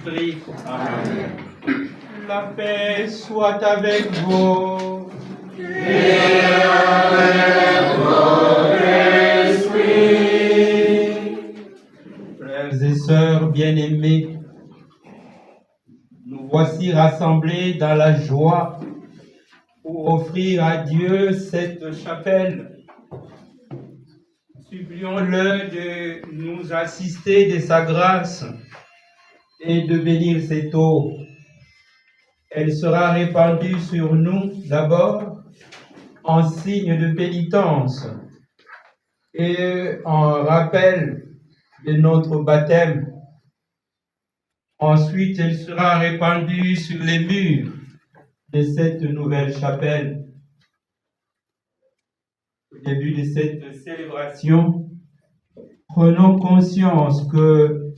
Saint-Esprit. Amen. La paix soit avec vous. Et avec votre esprit. Frères et sœurs bien-aimés, nous voici rassemblés dans la joie pour offrir à Dieu cette chapelle. Supplions-le de nous assister de sa grâce et de bénir cette eau. Elle sera répandue sur nous d'abord en signe de pénitence et en rappel de notre baptême. Ensuite, elle sera répandue sur les murs de cette nouvelle chapelle. Au début de cette célébration, prenons conscience que,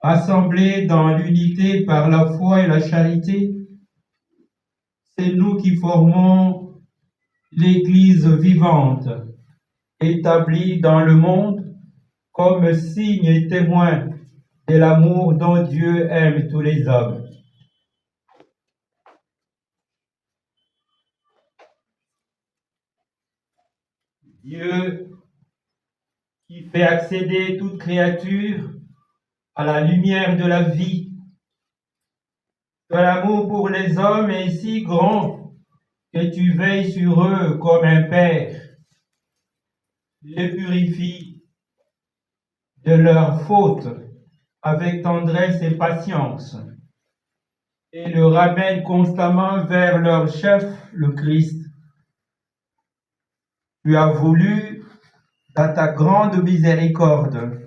assemblés dans l'unité par la foi et la charité, c'est nous qui formons l'Église vivante, établie dans le monde comme signe et témoin de l'amour dont Dieu aime tous les hommes. Dieu qui fait accéder toute créature à la lumière de la vie, que l'amour pour les hommes est si grand que tu veilles sur eux comme un père, les purifie de leurs fautes avec tendresse et patience, et le ramène constamment vers leur chef, le Christ. Tu as voulu, dans ta grande miséricorde,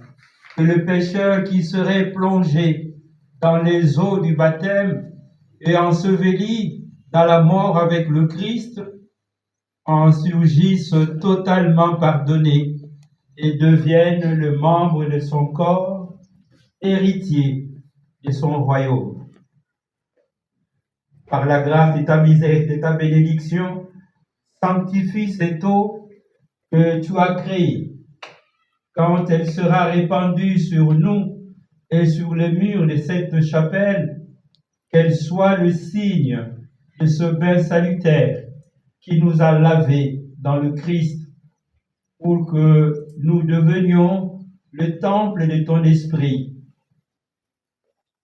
que le pécheur qui serait plongé dans les eaux du baptême et enseveli dans la mort avec le Christ en surgisse totalement pardonné et devienne le membre de son corps, héritier de son royaume. Par la grâce de ta misère et de ta bénédiction, sanctifie cette eau que tu as créée. Quand elle sera répandue sur nous et sur les murs de cette chapelle, qu'elle soit le signe de ce bain salutaire qui nous a lavés dans le Christ, pour que nous devenions le temple de ton esprit.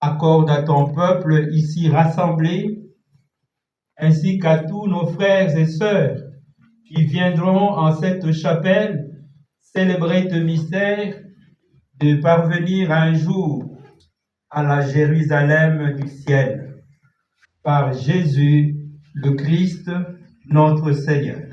Accorde à ton peuple ici rassemblé, ainsi qu'à tous nos frères et sœurs qui viendront en cette chapelle célébrer ce mystère, de parvenir un jour à la Jérusalem du ciel. Par Jésus, le Christ, notre Seigneur.